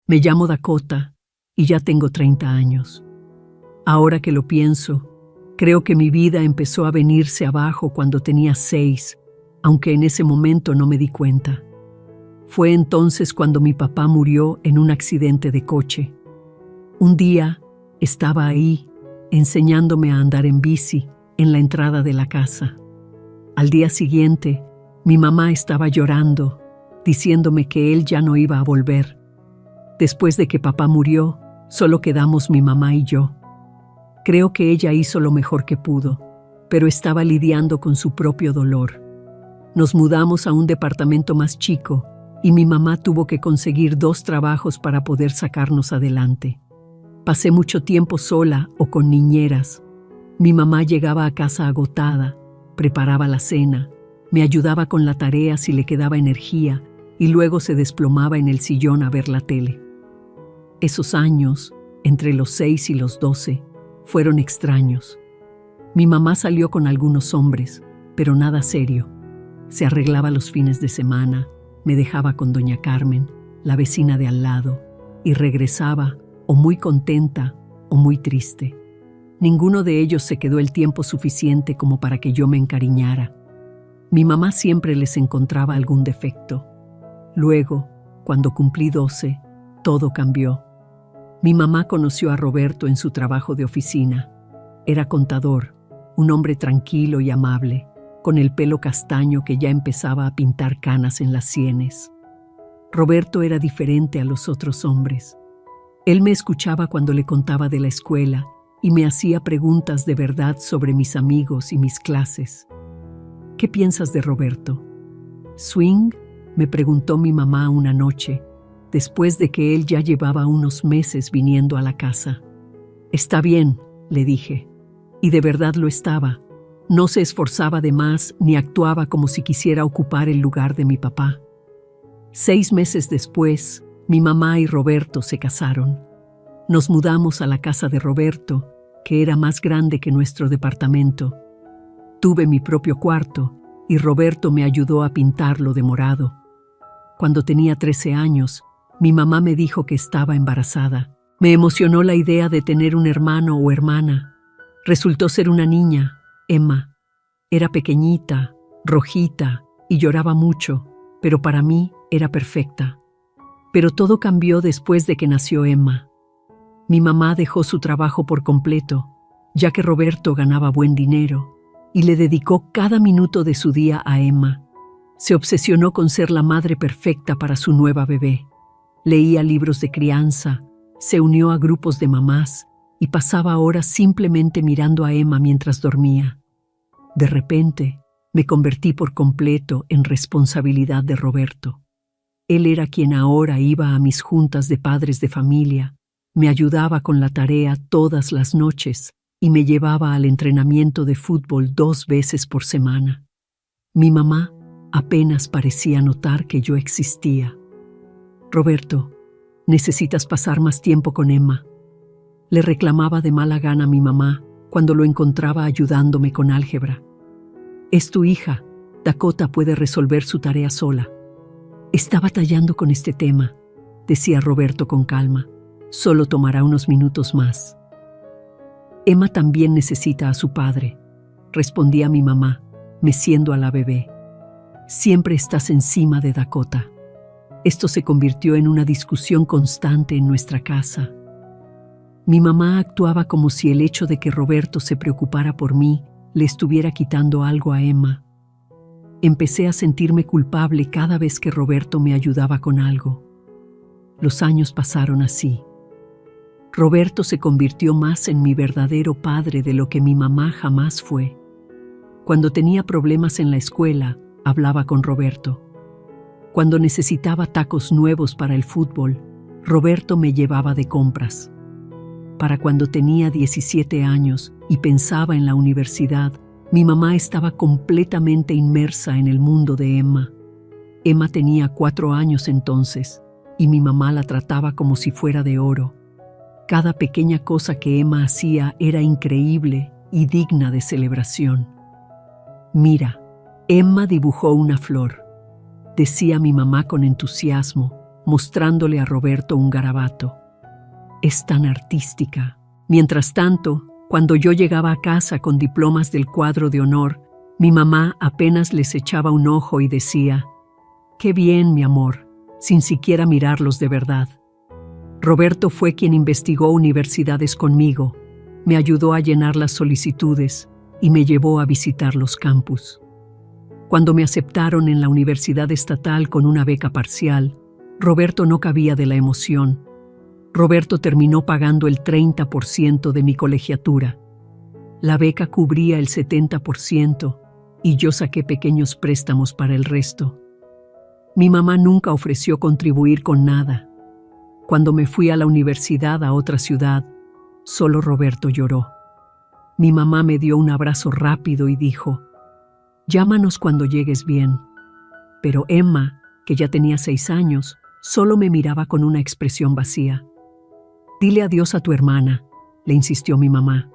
Me llamo Dakota y ya tengo 30 años. Ahora que lo pienso, creo que mi vida empezó a venirse abajo cuando tenía 6, aunque en ese momento no me di cuenta. Fue entonces cuando mi papá murió en un accidente de coche. Un día estaba ahí, enseñándome a andar en bici en la entrada de la casa. Al día siguiente, mi mamá estaba llorando, diciéndome que él ya no iba a volver. Después de que papá murió, solo quedamos mi mamá y yo. Creo que ella hizo lo mejor que pudo, pero estaba lidiando con su propio dolor. Nos mudamos a un departamento más chico y mi mamá tuvo que conseguir 2 trabajos para poder sacarnos adelante. Pasé mucho tiempo sola o con niñeras. Mi mamá llegaba a casa agotada, preparaba la cena, me ayudaba con la tarea si le quedaba energía y luego se desplomaba en el sillón a ver la tele. Esos años, entre los 6 y los 12, fueron extraños. Mi mamá salió con algunos hombres, pero nada serio. Se arreglaba los fines de semana, me dejaba con doña Carmen, la vecina de al lado, y regresaba o muy contenta o muy triste. Ninguno de ellos se quedó el tiempo suficiente como para que yo me encariñara. Mi mamá siempre les encontraba algún defecto. Luego, cuando cumplí 12, todo cambió. Mi mamá conoció a Roberto en su trabajo de oficina. Era contador, un hombre tranquilo y amable, con el pelo castaño que ya empezaba a pintar canas en las sienes. Roberto era diferente a los otros hombres. Él me escuchaba cuando le contaba de la escuela y me hacía preguntas de verdad sobre mis amigos y mis clases. ¿Qué piensas de Roberto? ¿Swing?, me preguntó mi mamá una noche, después de que él ya llevaba unos meses viniendo a la casa. Está bien, le dije, y de verdad lo estaba. No se esforzaba de más ni actuaba como si quisiera ocupar el lugar de mi papá. 6 meses después, mi mamá y Roberto se casaron. Nos mudamos a la casa de Roberto, que era más grande que nuestro departamento. Tuve mi propio cuarto y Roberto me ayudó a pintarlo de morado. Cuando tenía 13 años, mi mamá me dijo que estaba embarazada. Me emocionó la idea de tener un hermano o hermana. Resultó ser una niña, Emma. Era pequeñita, rojita y lloraba mucho, pero para mí era perfecta. Pero todo cambió después de que nació Emma. Mi mamá dejó su trabajo por completo, ya que Roberto ganaba buen dinero, y le dedicó cada minuto de su día a Emma. Se obsesionó con ser la madre perfecta para su nueva bebé. Leía libros de crianza, se unió a grupos de mamás y pasaba horas simplemente mirando a Emma mientras dormía. De repente, me convertí por completo en responsabilidad de Roberto. Él era quien ahora iba a mis juntas de padres de familia, me ayudaba con la tarea todas las noches y me llevaba al entrenamiento de fútbol 2 veces por semana. Mi mamá apenas parecía notar que yo existía. Roberto, necesitas pasar más tiempo con Emma. Le reclamaba de mala gana a mi mamá cuando lo encontraba ayudándome con álgebra. Es tu hija, Dakota puede resolver su tarea sola. Está batallando con este tema, decía Roberto con calma. Solo tomará unos minutos más. Emma también necesita a su padre, respondía mi mamá, meciendo a la bebé. Siempre estás encima de Dakota. Esto se convirtió en una discusión constante en nuestra casa. Mi mamá actuaba como si el hecho de que Roberto se preocupara por mí le estuviera quitando algo a Emma. Empecé a sentirme culpable cada vez que Roberto me ayudaba con algo. Los años pasaron así. Roberto se convirtió más en mi verdadero padre de lo que mi mamá jamás fue. Cuando tenía problemas en la escuela, hablaba con Roberto. Cuando necesitaba tacos nuevos para el fútbol, Roberto me llevaba de compras. Para cuando tenía 17 años y pensaba en la universidad, mi mamá estaba completamente inmersa en el mundo de Emma. Emma tenía 4 años entonces, y mi mamá la trataba como si fuera de oro. Cada pequeña cosa que Emma hacía era increíble y digna de celebración. Mira, Emma dibujó una flor, decía mi mamá con entusiasmo, mostrándole a Roberto un garabato. Es tan artística. Mientras tanto, cuando yo llegaba a casa con diplomas del cuadro de honor, mi mamá apenas les echaba un ojo y decía: «Qué bien, mi amor», sin siquiera mirarlos de verdad. Roberto fue quien investigó universidades conmigo, me ayudó a llenar las solicitudes y me llevó a visitar los campus. Cuando me aceptaron en la Universidad Estatal con una beca parcial, Roberto no cabía de la emoción. Roberto terminó pagando el 30% de mi colegiatura. La beca cubría el 70% y yo saqué pequeños préstamos para el resto. Mi mamá nunca ofreció contribuir con nada. Cuando me fui a la universidad a otra ciudad, solo Roberto lloró. Mi mamá me dio un abrazo rápido y dijo: «Llámanos cuando llegues bien». Pero Emma, que ya tenía 6 años, solo me miraba con una expresión vacía. «Dile adiós a tu hermana», le insistió mi mamá.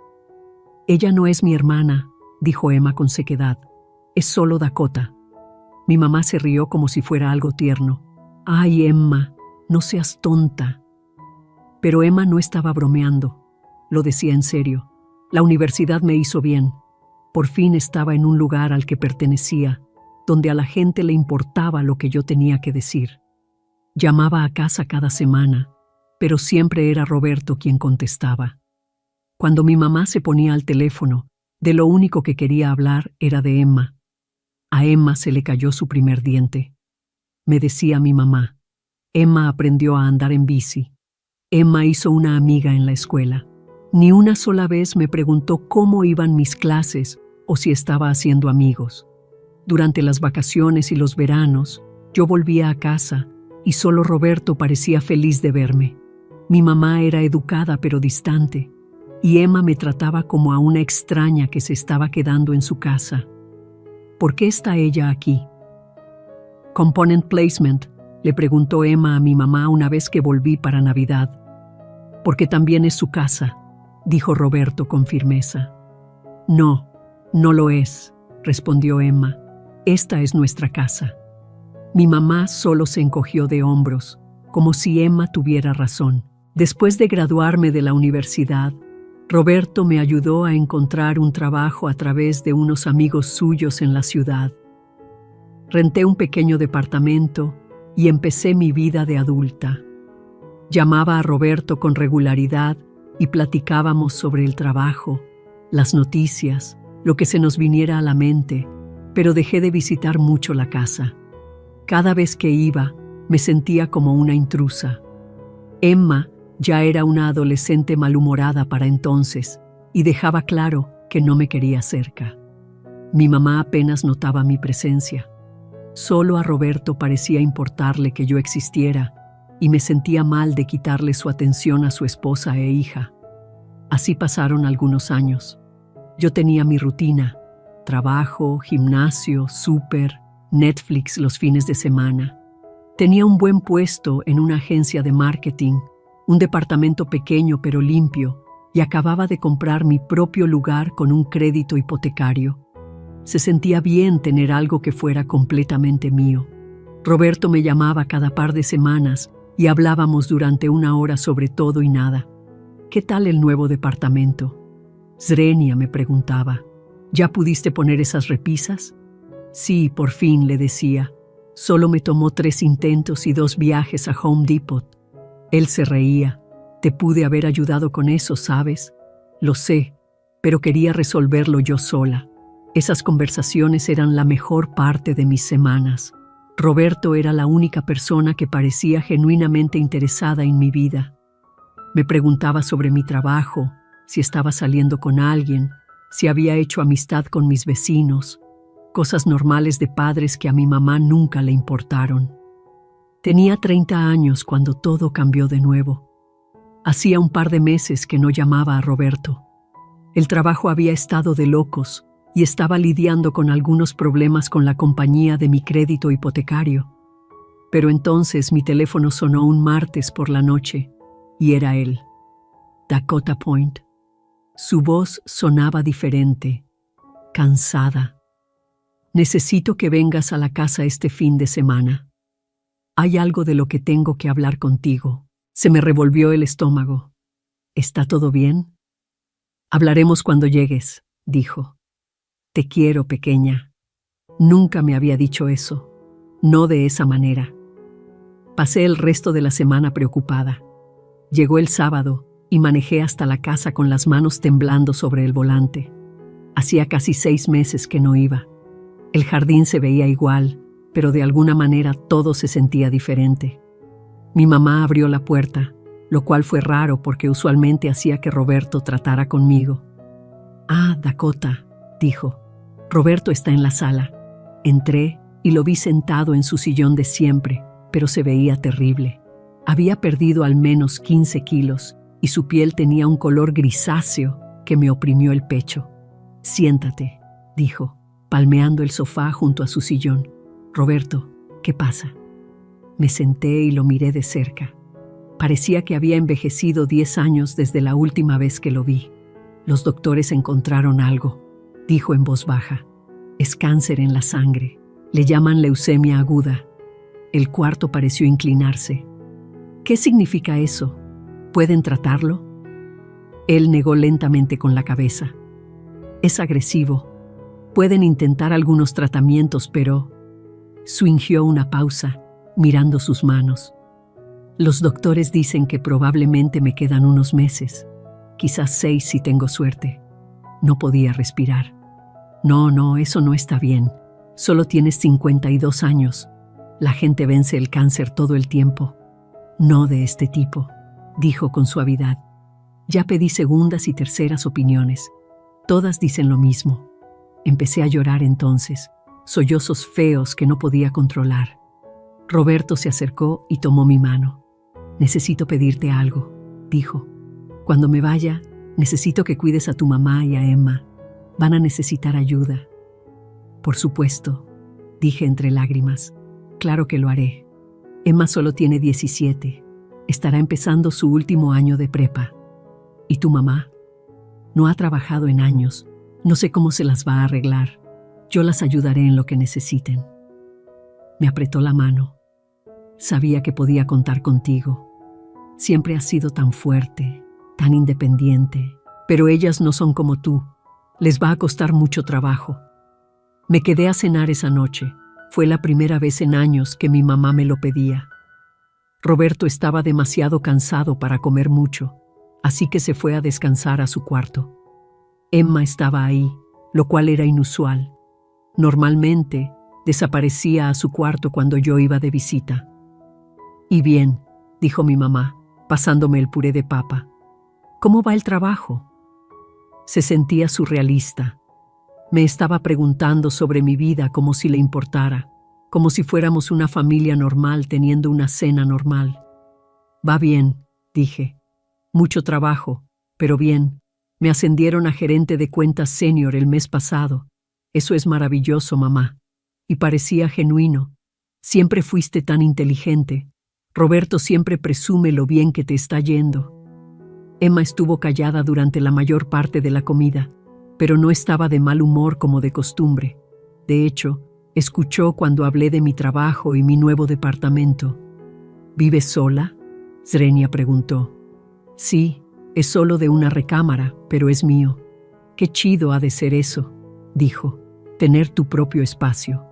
«Ella no es mi hermana», dijo Emma con sequedad. «Es solo Dakota». Mi mamá se rió como si fuera algo tierno. «Ay, Emma, no seas tonta». Pero Emma no estaba bromeando. Lo decía en serio. La universidad me hizo bien. Por fin estaba en un lugar al que pertenecía, donde a la gente le importaba lo que yo tenía que decir. Llamaba a casa cada semana, pero siempre era Roberto quien contestaba. Cuando mi mamá se ponía al teléfono, de lo único que quería hablar era de Emma. A Emma se le cayó su primer diente. Me decía mi mamá: «Emma aprendió a andar en bici. Emma hizo una amiga en la escuela. Ni una sola vez me preguntó cómo iban mis clases o si estaba haciendo amigos. Durante las vacaciones y los veranos, yo volvía a casa y solo Roberto parecía feliz de verme. Mi mamá era educada pero distante, y Emma me trataba como a una extraña que se estaba quedando en su casa. ¿Por qué está ella aquí?» «Component placement», le preguntó Emma a mi mamá una vez que volví para Navidad. «Porque también es su casa», dijo Roberto con firmeza. «No, no lo es», respondió Emma. «Esta es nuestra casa». Mi mamá solo se encogió de hombros, como si Emma tuviera razón. Después de graduarme de la universidad, Roberto me ayudó a encontrar un trabajo a través de unos amigos suyos en la ciudad. Renté un pequeño departamento y empecé mi vida de adulta. Llamaba a Roberto con regularidad y platicábamos sobre el trabajo, las noticias, lo que se nos viniera a la mente, pero dejé de visitar mucho la casa. Cada vez que iba, me sentía como una intrusa. Emma ya era una adolescente malhumorada para entonces y dejaba claro que no me quería cerca. Mi mamá apenas notaba mi presencia. Solo a Roberto parecía importarle que yo existiera y me sentía mal de quitarle su atención a su esposa e hija. Así pasaron algunos años. Yo tenía mi rutina: trabajo, gimnasio, súper, Netflix los fines de semana. Tenía un buen puesto en una agencia de marketing, un departamento pequeño pero limpio, y acababa de comprar mi propio lugar con un crédito hipotecario. Se sentía bien tener algo que fuera completamente mío. Roberto me llamaba cada par de semanas y hablábamos durante 1 hora sobre todo y nada. «¿Qué tal el nuevo departamento?» «Zrenia», me preguntaba. «¿Ya pudiste poner esas repisas?» «Sí, por fin», le decía. «Solo me tomó 3 intentos y 2 viajes a Home Depot». Él se reía. «Te pude haber ayudado con eso, ¿sabes?» «Lo sé, pero quería resolverlo yo sola». Esas conversaciones eran la mejor parte de mis semanas. Roberto era la única persona que parecía genuinamente interesada en mi vida. Me preguntaba sobre mi trabajo, si estaba saliendo con alguien, si había hecho amistad con mis vecinos, cosas normales de padres que a mi mamá nunca le importaron. Tenía 30 años cuando todo cambió de nuevo. Hacía un par de meses que no llamaba a Roberto. El trabajo había estado de locos y estaba lidiando con algunos problemas con la compañía de mi crédito hipotecario. Pero entonces mi teléfono sonó un martes por la noche y era él, Dakota Point. Su voz sonaba diferente, cansada. «Necesito que vengas a la casa este fin de semana». Hay algo de lo que tengo que hablar contigo. Se me revolvió el estómago. ¿Está todo bien? Hablaremos cuando llegues, dijo. Te quiero, pequeña. Nunca me había dicho eso. No de esa manera. Pasé el resto de la semana preocupada. Llegó el sábado y manejé hasta la casa con las manos temblando sobre el volante. Hacía casi 6 meses que no iba. El jardín se veía igual, pero de alguna manera todo se sentía diferente. Mi mamá abrió la puerta, lo cual fue raro porque usualmente hacía que Roberto tratara conmigo. «Ah, Dakota», dijo. «Roberto está en la sala». Entré y lo vi sentado en su sillón de siempre, pero se veía terrible. Había perdido al menos 15 kilos y su piel tenía un color grisáceo que me oprimió el pecho. «Siéntate», dijo, palmeando el sofá junto a su sillón. «Roberto, ¿qué pasa?» Me senté y lo miré de cerca. Parecía que había envejecido 10 años desde la última vez que lo vi. «Los doctores encontraron algo», dijo en voz baja. «Es cáncer en la sangre. Le llaman leucemia aguda». El cuarto pareció inclinarse. «¿Qué significa eso? ¿Pueden tratarlo?» Él negó lentamente con la cabeza. «Es agresivo. Pueden intentar algunos tratamientos, pero...» Swingió una pausa, mirando sus manos. «Los doctores dicen que probablemente me quedan unos meses, quizás 6 si tengo suerte». No podía respirar. No, eso no está bien. Solo tienes 52 años. La gente vence el cáncer todo el tiempo. «No de este tipo», dijo con suavidad. «Ya pedí segundas y terceras opiniones. Todas dicen lo mismo». Empecé a llorar entonces, sollozos feos que no podía controlar. Roberto se acercó y tomó mi mano. «Necesito pedirte algo», dijo. «Cuando me vaya, necesito que cuides a tu mamá y a Emma. Van a necesitar ayuda». «Por supuesto», dije entre lágrimas. «Claro que lo haré. Emma solo tiene 17. Estará empezando su último año de prepa. ¿Y tu mamá?» «No ha trabajado en años. No sé cómo se las va a arreglar. Yo las ayudaré en lo que necesiten». Me apretó la mano. «Sabía que podía contar contigo. Siempre has sido tan fuerte, tan independiente. Pero ellas no son como tú. Les va a costar mucho trabajo». Me quedé a cenar esa noche. Fue la primera vez en años que mi mamá me lo pedía. Roberto estaba demasiado cansado para comer mucho, así que se fue a descansar a su cuarto. Emma estaba ahí, lo cual era inusual. Normalmente, desaparecía a su cuarto cuando yo iba de visita. «Y bien», dijo mi mamá, pasándome el puré de papa. «¿Cómo va el trabajo?» Se sentía surrealista. Me estaba preguntando sobre mi vida como si le importara, como si fuéramos una familia normal teniendo una cena normal. «Va bien», dije. «Mucho trabajo, pero bien. Me ascendieron a gerente de cuentas senior el mes pasado. Eso es maravilloso, mamá». Y parecía genuino. «Siempre fuiste tan inteligente. Roberto siempre presume lo bien que te está yendo». Emma estuvo callada durante la mayor parte de la comida, pero no estaba de mal humor como de costumbre. De hecho, escuchó cuando hablé de mi trabajo y mi nuevo departamento. «¿Vives sola?», Zrenia preguntó. «Sí, es solo de una recámara, pero es mío». «Qué chido ha de ser eso», dijo, «tener tu propio espacio».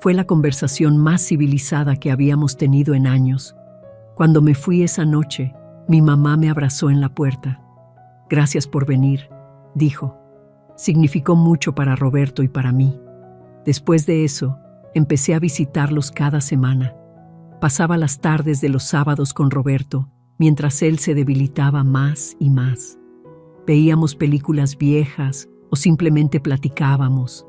Fue la conversación más civilizada que habíamos tenido en años. Cuando me fui esa noche, mi mamá me abrazó en la puerta. «Gracias por venir», dijo. Significó mucho para Roberto y para mí. Después de eso, empecé a visitarlos cada semana. Pasaba las tardes de los sábados con Roberto, mientras él se debilitaba más y más. Veíamos películas viejas o simplemente platicábamos.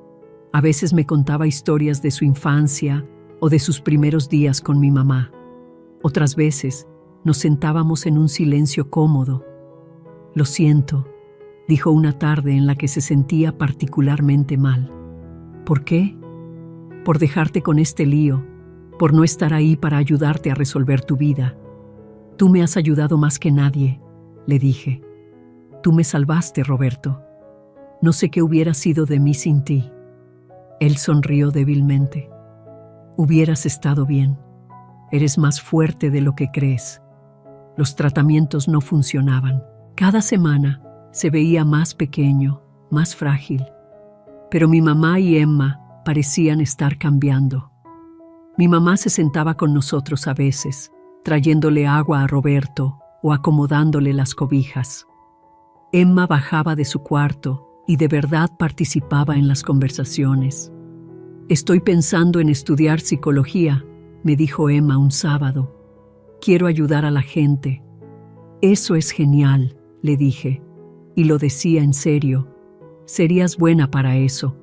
A veces me contaba historias de su infancia o de sus primeros días con mi mamá. Otras veces nos sentábamos en un silencio cómodo. «Lo siento», dijo una tarde en la que se sentía particularmente mal. «¿Por qué?» «Por dejarte con este lío, por no estar ahí para ayudarte a resolver tu vida. Tú me has ayudado más que nadie», le dije. «Tú me salvaste, Roberto. No sé qué hubiera sido de mí sin ti». Él sonrió débilmente. «Hubieras estado bien». eres más fuerte de lo que crees. Los tratamientos no funcionaban. Cada semana se veía más pequeño, más frágil. Pero mi mamá y Emma parecían estar cambiando. Mi mamá se sentaba con nosotros a veces, trayéndole agua a Roberto o acomodándole las cobijas. Emma bajaba de su cuarto y de verdad participaba en las conversaciones. Estoy pensando en estudiar psicología, me dijo Emma un sábado. Quiero ayudar a la gente. Eso es genial, le dije, y lo decía en serio. Serías buena para eso.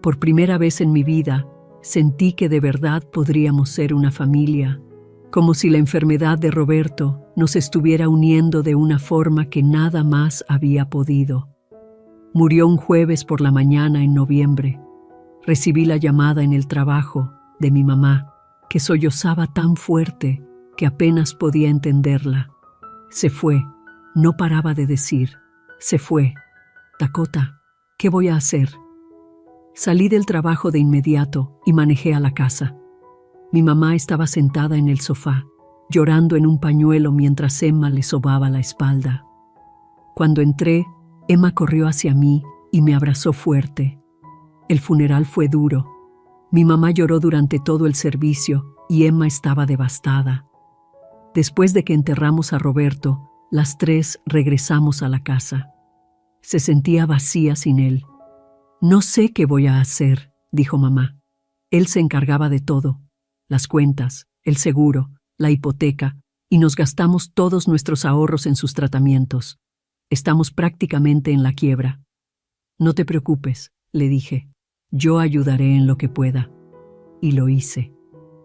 Por primera vez en mi vida, sentí que de verdad podríamos ser una familia, como si la enfermedad de Roberto nos estuviera uniendo de una forma que nada más había podido. Murió un jueves por la mañana en noviembre. Recibí la llamada en el trabajo de mi mamá, que sollozaba tan fuerte que apenas podía entenderla. Se fue, no paraba de decir, se fue. Dakota, ¿qué voy a hacer? Salí del trabajo de inmediato y manejé a la casa. Mi mamá estaba sentada en el sofá, llorando en un pañuelo mientras Emma le sobaba la espalda. Cuando entré, Emma corrió hacia mí y me abrazó fuerte. El funeral fue duro. Mi mamá lloró durante todo el servicio y Emma estaba devastada. Después de que enterramos a Roberto, las tres regresamos a la casa. Se sentía vacía sin él. No sé qué voy a hacer, dijo mamá. Él se encargaba de todo, las cuentas, el seguro, la hipoteca, y nos gastamos todos nuestros ahorros en sus tratamientos. Estamos prácticamente en la quiebra. No te preocupes, le dije. Yo ayudaré en lo que pueda. Y lo hice.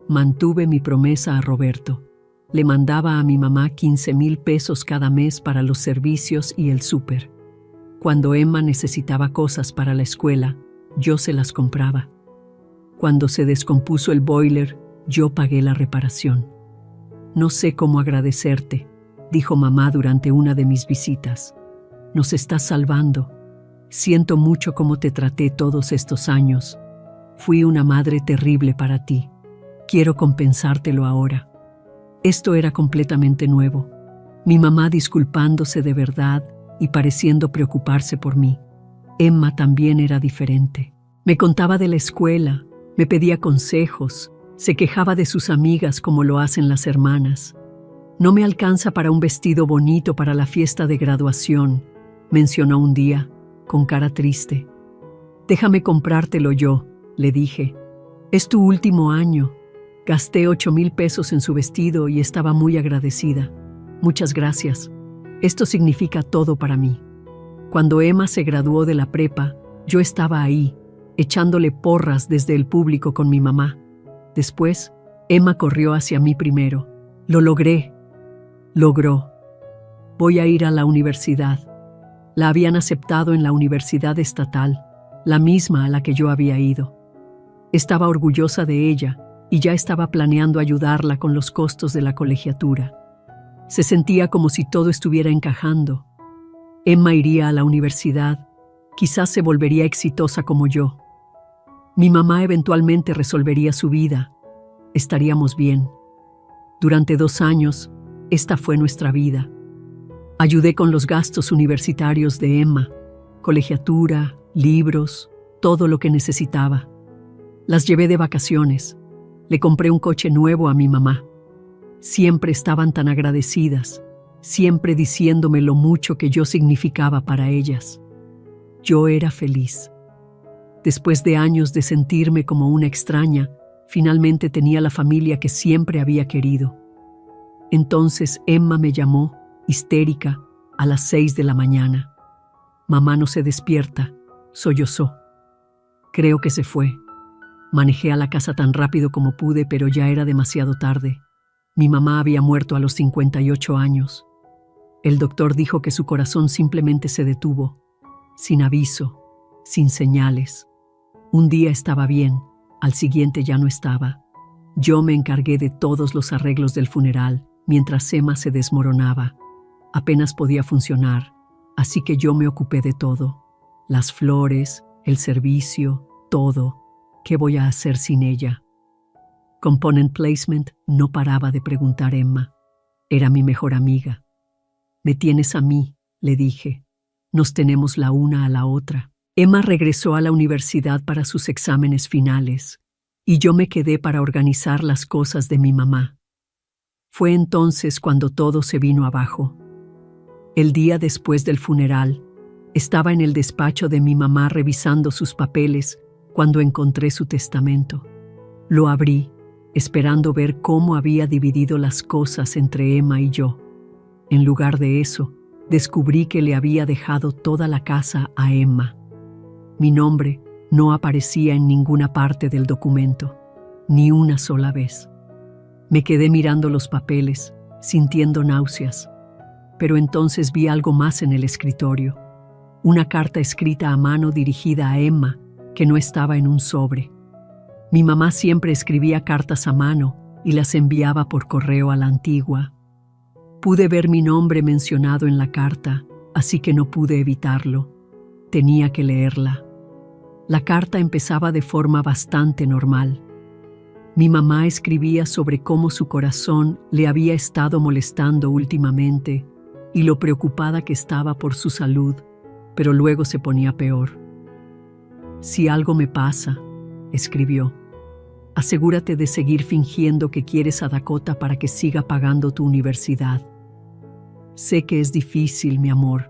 Mantuve mi promesa a Roberto. Le mandaba a mi mamá 15,000 pesos cada mes para los servicios y el súper. Cuando Emma necesitaba cosas para la escuela, yo se las compraba. Cuando se descompuso el boiler, yo pagué la reparación. No sé cómo agradecerte, dijo mamá durante una de mis visitas. Nos estás salvando. Siento mucho cómo te traté todos estos años. Fui una madre terrible para ti. Quiero compensártelo ahora. Esto era completamente nuevo. Mi mamá disculpándose de verdad y pareciendo preocuparse por mí. Emma también era diferente. Me contaba de la escuela, me pedía consejos, se quejaba de sus amigas como lo hacen las hermanas. No me alcanza para un vestido bonito para la fiesta de graduación, mencionó un día, con cara triste. Déjame comprártelo yo, le dije. Es tu último año. Gasté 8,000 pesos en su vestido y estaba muy agradecida. Muchas gracias. Esto significa todo para mí. Cuando Emma se graduó de la prepa, yo estaba ahí, echándole porras desde el público con mi mamá. Después, Emma corrió hacia mí primero. Lo logré. Logró. Voy a ir a la universidad. La habían aceptado en la universidad estatal, la misma a la que yo había ido. Estaba orgullosa de ella y ya estaba planeando ayudarla con los costos de la colegiatura. Se sentía como si todo estuviera encajando. Emma iría a la universidad, quizás se volvería exitosa como yo. Mi mamá eventualmente resolvería su vida. Estaríamos bien. Durante 2 años, esta fue nuestra vida. Ayudé con los gastos universitarios de Emma, colegiatura, libros, todo lo que necesitaba. Las llevé de vacaciones. Le compré un coche nuevo a mi mamá. Siempre estaban tan agradecidas, siempre diciéndome lo mucho que yo significaba para ellas. Yo era feliz. Después de años de sentirme como una extraña, finalmente tenía la familia que siempre había querido. Entonces Emma me llamó, histérica, a las 6 de la mañana. Mamá no se despierta, sollozó. Creo que se fue. Manejé a la casa tan rápido como pude, pero ya era demasiado tarde. Mi mamá había muerto a los 58 años. El doctor dijo que su corazón simplemente se detuvo, sin aviso, sin señales. Un día estaba bien, al siguiente ya no estaba. Yo me encargué de todos los arreglos del funeral, mientras Emma se desmoronaba. Apenas podía funcionar, así que yo me ocupé de todo. Las flores, el servicio, todo. ¿Qué voy a hacer sin ella? Component placement, no paraba de preguntar Emma. Era mi mejor amiga. Me tienes a mí, le dije. Nos tenemos la una a la otra. Emma regresó a la universidad para sus exámenes finales y yo me quedé para organizar las cosas de mi mamá. Fue entonces cuando todo se vino abajo. El día después del funeral, estaba en el despacho de mi mamá revisando sus papeles cuando encontré su testamento. Lo abrí, esperando ver cómo había dividido las cosas entre Emma y yo. En lugar de eso, descubrí que le había dejado toda la casa a Emma. Mi nombre no aparecía en ninguna parte del documento, ni una sola vez. Me quedé mirando los papeles, sintiendo náuseas. Pero entonces vi algo más en el escritorio. Una carta escrita a mano dirigida a Emma, que no estaba en un sobre. Mi mamá siempre escribía cartas a mano y las enviaba por correo a la antigua. Pude ver mi nombre mencionado en la carta, así que no pude evitarlo. Tenía que leerla. La carta empezaba de forma bastante normal. Mi mamá escribía sobre cómo su corazón le había estado molestando últimamente y lo preocupada que estaba por su salud, pero luego se ponía peor. Si algo me pasa, escribió, asegúrate de seguir fingiendo que quieres a Dakota para que siga pagando tu universidad. Sé que es difícil, mi amor,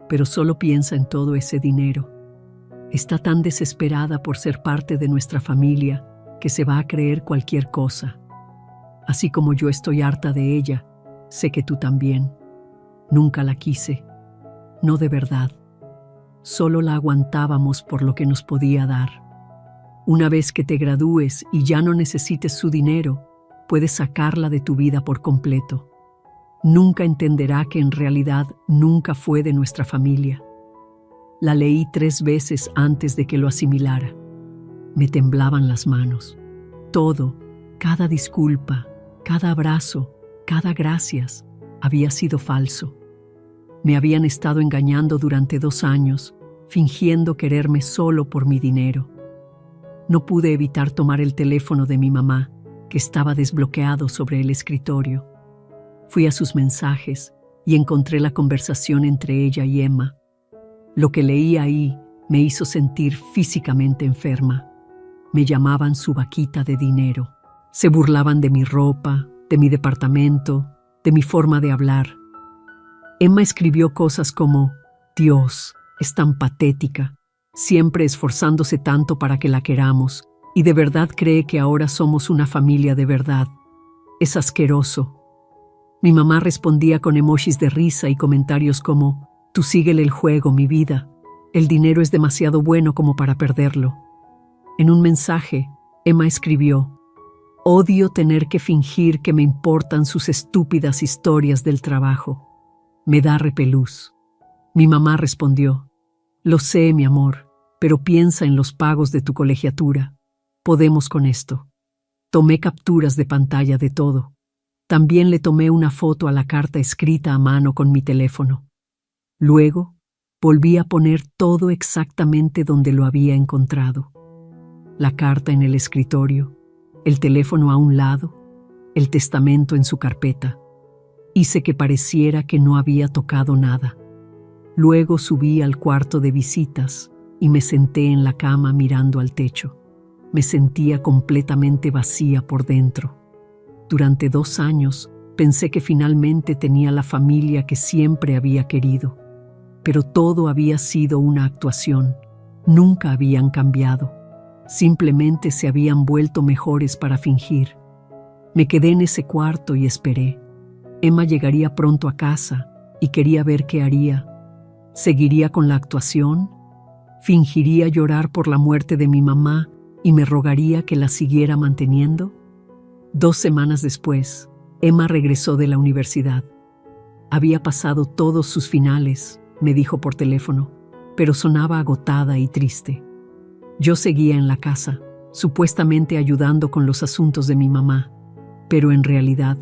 pero solo piensa en todo ese dinero. Está tan desesperada por ser parte de nuestra familia que se va a creer cualquier cosa. Así como yo estoy harta de ella, sé que tú también. Nunca la quise. No de verdad. Solo la aguantábamos por lo que nos podía dar. Una vez que te gradúes y ya no necesites su dinero, puedes sacarla de tu vida por completo. Nunca entenderá que en realidad nunca fue de nuestra familia. La leí 3 veces antes de que lo asimilara. Me temblaban las manos. Todo, cada disculpa, cada abrazo, cada gracias, había sido falso. Me habían estado engañando durante 2 años, fingiendo quererme solo por mi dinero. No pude evitar tomar el teléfono de mi mamá, que estaba desbloqueado sobre el escritorio. Fui a sus mensajes y encontré la conversación entre ella y Emma. Lo que leí ahí me hizo sentir físicamente enferma. Me llamaban su vaquita de dinero. Se burlaban de mi ropa, de mi departamento, de mi forma de hablar. Emma escribió cosas como: Dios, es tan patética, siempre esforzándose tanto para que la queramos, y de verdad cree que ahora somos una familia de verdad. Es asqueroso. Mi mamá respondía con emojis de risa y comentarios como: tú síguele el juego, mi vida. El dinero es demasiado bueno como para perderlo. En un mensaje, Emma escribió: odio tener que fingir que me importan sus estúpidas historias del trabajo. Me da repelús. Mi mamá respondió: lo sé, mi amor, pero piensa en los pagos de tu colegiatura. Podemos con esto. Tomé capturas de pantalla de todo. También le tomé una foto a la carta escrita a mano con mi teléfono. Luego, volví a poner todo exactamente donde lo había encontrado. La carta en el escritorio, el teléfono a un lado, el testamento en su carpeta. Hice que pareciera que no había tocado nada. Luego subí al cuarto de visitas y me senté en la cama mirando al techo. Me sentía completamente vacía por dentro. Durante 2 años pensé que finalmente tenía la familia que siempre había querido. Pero todo había sido una actuación. Nunca habían cambiado. Simplemente se habían vuelto mejores para fingir. Me quedé en ese cuarto y esperé. Emma llegaría pronto a casa y quería ver qué haría. ¿Seguiría con la actuación? ¿Fingiría llorar por la muerte de mi mamá y me rogaría que la siguiera manteniendo? 2 semanas después, Emma regresó de la universidad. Había pasado todos sus finales, me dijo por teléfono, pero sonaba agotada y triste. Yo seguía en la casa, supuestamente ayudando con los asuntos de mi mamá, pero en realidad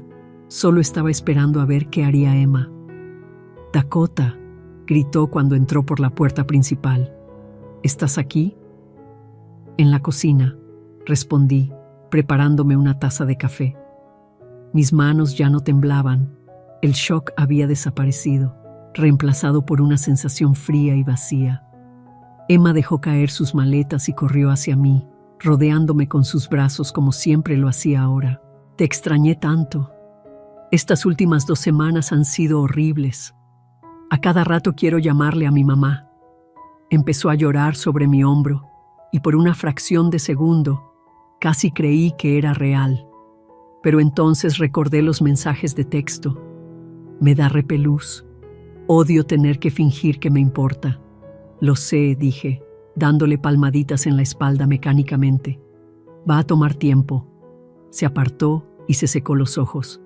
solo estaba esperando a ver qué haría Emma. Dakota, gritó cuando entró por la puerta principal. ¿Estás aquí? En la cocina, respondí, preparándome una taza de café. Mis manos ya no temblaban. El shock había desaparecido, reemplazado por una sensación fría y vacía. Emma dejó caer sus maletas y corrió hacia mí, rodeándome con sus brazos como siempre lo hacía ahora. Te extrañé tanto. Estas últimas 2 semanas han sido horribles. A cada rato quiero llamarle a mi mamá. Empezó a llorar sobre mi hombro y por una fracción de segundo casi creí que era real. Pero entonces recordé los mensajes de texto. Me da repelús. Odio tener que fingir que me importa. Lo sé, dije, dándole palmaditas en la espalda mecánicamente. Va a tomar tiempo. Se apartó y se secó los ojos.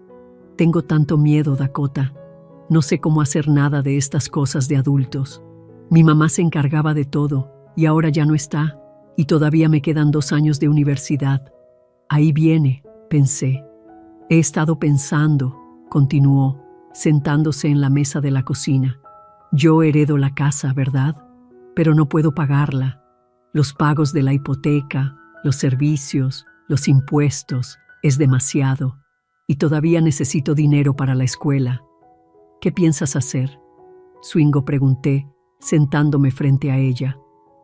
Tengo tanto miedo, Dakota. No sé cómo hacer nada de estas cosas de adultos. Mi mamá se encargaba de todo y ahora ya no está, y todavía me quedan 2 años de universidad. Ahí viene, pensé. He estado pensando, continuó, sentándose en la mesa de la cocina. Yo heredo la casa, ¿verdad? Pero no puedo pagarla. Los pagos de la hipoteca, los servicios, los impuestos, es demasiado. Y todavía necesito dinero para la escuela. ¿Qué piensas hacer? Swingo pregunté, sentándome frente a ella.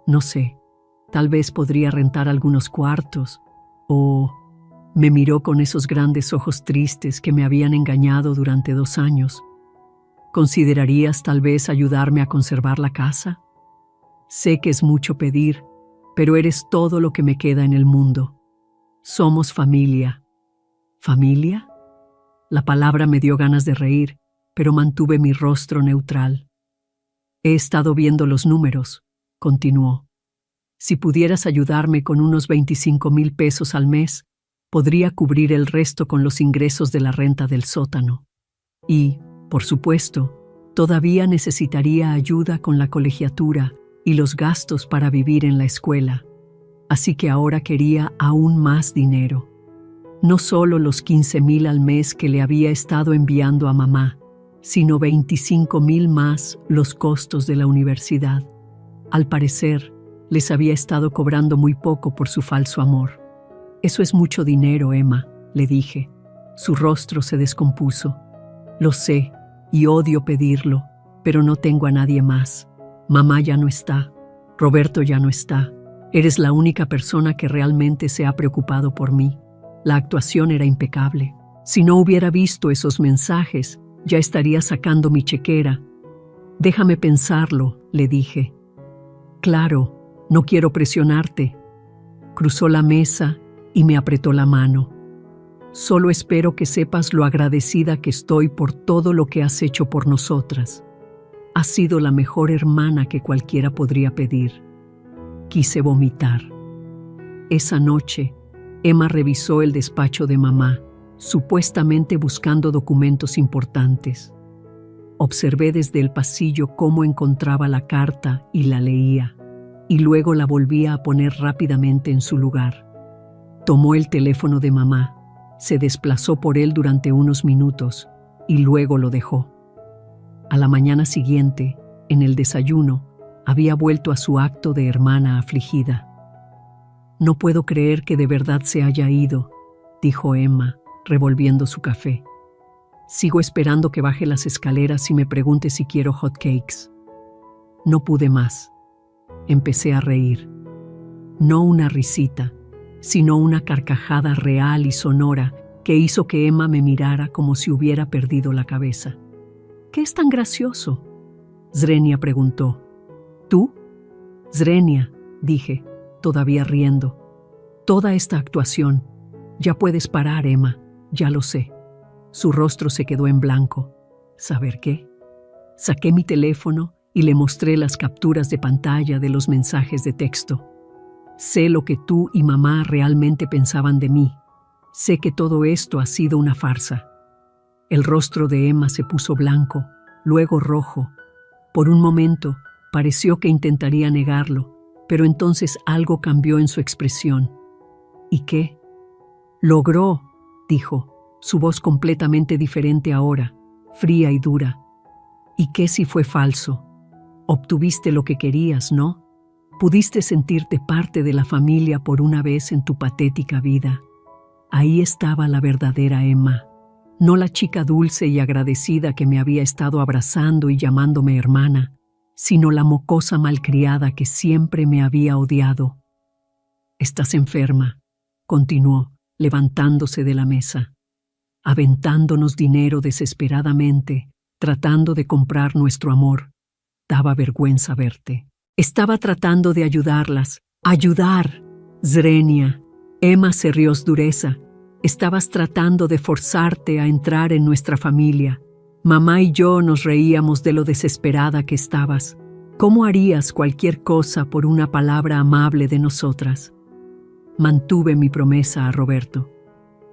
No sé, tal vez podría rentar algunos cuartos. O... Me miró con esos grandes ojos tristes que me habían engañado durante 2 años. ¿Considerarías tal vez ayudarme a conservar la casa? Sé que es mucho pedir, pero eres todo lo que me queda en el mundo. Somos familia. ¿Familia? La palabra me dio ganas de reír, pero mantuve mi rostro neutral. He estado viendo los números, continuó. Si pudieras ayudarme con unos 25,000 pesos al mes, podría cubrir el resto con los ingresos de la renta del sótano. Y, por supuesto, todavía necesitaría ayuda con la colegiatura y los gastos para vivir en la escuela. Así que ahora quería aún más dinero. No solo los 15,000 al mes que le había estado enviando a mamá, sino 25,000 más los costos de la universidad. Al parecer, les había estado cobrando muy poco por su falso amor. Eso es mucho dinero, Emma, le dije. Su rostro se descompuso. Lo sé, y odio pedirlo, pero no tengo a nadie más. Mamá ya no está. Roberto ya no está. Eres la única persona que realmente se ha preocupado por mí. La actuación era impecable. Si no hubiera visto esos mensajes, ya estaría sacando mi chequera. Déjame pensarlo, le dije. Claro, no quiero presionarte. Cruzó la mesa y me apretó la mano. Solo espero que sepas lo agradecida que estoy por todo lo que has hecho por nosotras. Has sido la mejor hermana que cualquiera podría pedir. Quise vomitar. Esa noche, Emma revisó el despacho de mamá, supuestamente buscando documentos importantes. Observé desde el pasillo cómo encontraba la carta y la leía, y luego la volvía a poner rápidamente en su lugar. Tomó el teléfono de mamá, se desplazó por él durante unos minutos y luego lo dejó. A la mañana siguiente, en el desayuno, había vuelto a su acto de hermana afligida. No puedo creer que de verdad se haya ido, dijo Emma, revolviendo su café. Sigo esperando que baje las escaleras y me pregunte si quiero hot cakes. No pude más. Empecé a reír. No una risita, sino una carcajada real y sonora que hizo que Emma me mirara como si hubiera perdido la cabeza. ¿Qué es tan gracioso?, Zrenia preguntó. ¿Tú? Zrenia, dije, todavía riendo. Toda esta actuación. Ya puedes parar, Emma, ya lo sé. Su rostro se quedó en blanco. ¿Saber qué? Saqué mi teléfono y le mostré las capturas de pantalla de los mensajes de texto. Sé lo que tú y mamá realmente pensaban de mí. Sé que todo esto ha sido una farsa. El rostro de Emma se puso blanco, luego rojo. Por un momento, pareció que intentaría negarlo, pero entonces algo cambió en su expresión. ¿Y qué? Logró, dijo, su voz completamente diferente ahora, fría y dura. ¿Y qué si fue falso? Obtuviste lo que querías, ¿no? Pudiste sentirte parte de la familia por una vez en tu patética vida. Ahí estaba la verdadera Emma, no la chica dulce y agradecida que me había estado abrazando y llamándome hermana, sino la mocosa malcriada que siempre me había odiado. «Estás enferma», continuó, levantándose de la mesa, aventándonos dinero desesperadamente, tratando de comprar nuestro amor. Daba vergüenza verte. Estaba tratando de ayudarlas. ¡Ayudar! Zrenia. Emma se rió dureza. Estabas tratando de forzarte a entrar en nuestra familia. Mamá y yo nos reíamos de lo desesperada que estabas. ¿Cómo harías cualquier cosa por una palabra amable de nosotras? Mantuve mi promesa a Roberto.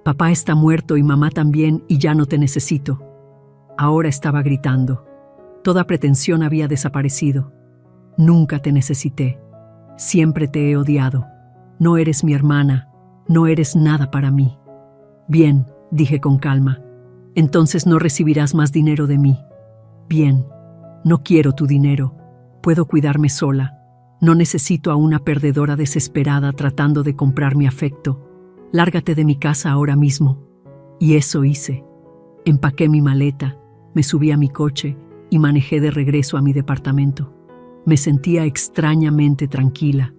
Papá está muerto y mamá también y ya no te necesito. Ahora estaba gritando. Toda pretensión había desaparecido. Nunca te necesité. Siempre te he odiado. No eres mi hermana. No eres nada para mí. Bien, dije con calma. Entonces no recibirás más dinero de mí. Bien, no quiero tu dinero. Puedo cuidarme sola. No necesito a una perdedora desesperada tratando de comprar mi afecto. Lárgate de mi casa ahora mismo. Y eso hice. Empaqué mi maleta, me subí a mi coche y manejé de regreso a mi departamento. Me sentía extrañamente tranquila.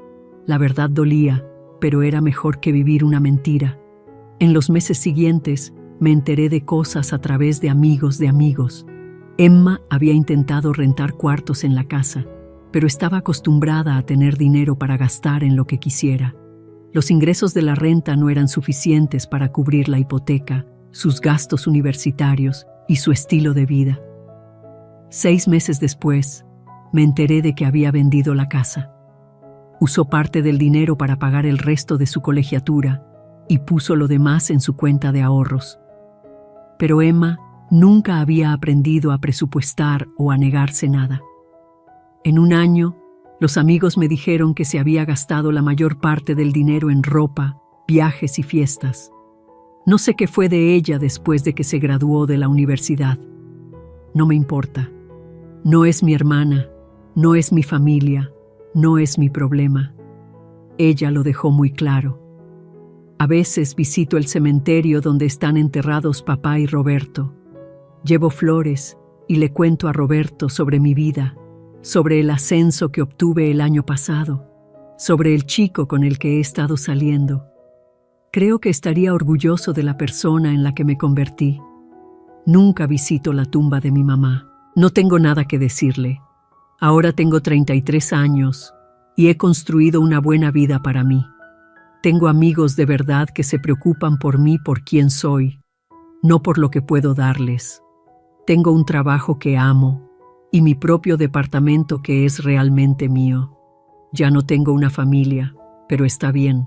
La verdad dolía, pero era mejor que vivir una mentira. En los meses siguientes, me enteré de cosas a través de amigos de amigos. Emma había intentado rentar cuartos en la casa, pero estaba acostumbrada a tener dinero para gastar en lo que quisiera. Los ingresos de la renta no eran suficientes para cubrir la hipoteca, sus gastos universitarios y su estilo de vida. 6 meses después, me enteré de que había vendido la casa. Usó parte del dinero para pagar el resto de su colegiatura y puso lo demás en su cuenta de ahorros. Pero Emma nunca había aprendido a presupuestar o a negarse nada. En un año, los amigos me dijeron que se había gastado la mayor parte del dinero en ropa, viajes y fiestas. No sé qué fue de ella después de que se graduó de la universidad. No me importa. No es mi hermana, no es mi familia, no es mi problema. Ella lo dejó muy claro. A veces visito el cementerio donde están enterrados papá y Roberto. Llevo flores y le cuento a Roberto sobre mi vida, sobre el ascenso que obtuve el año pasado, sobre el chico con el que he estado saliendo. Creo que estaría orgulloso de la persona en la que me convertí. Nunca visito la tumba de mi mamá. No tengo nada que decirle. Ahora tengo 33 años y he construido una buena vida para mí. Tengo amigos de verdad que se preocupan por mí por quién soy, no por lo que puedo darles. Tengo un trabajo que amo y mi propio departamento que es realmente mío. Ya no tengo una familia, pero está bien.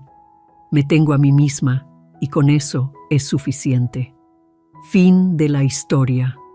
Me tengo a mí misma y con eso es suficiente. Fin de la historia.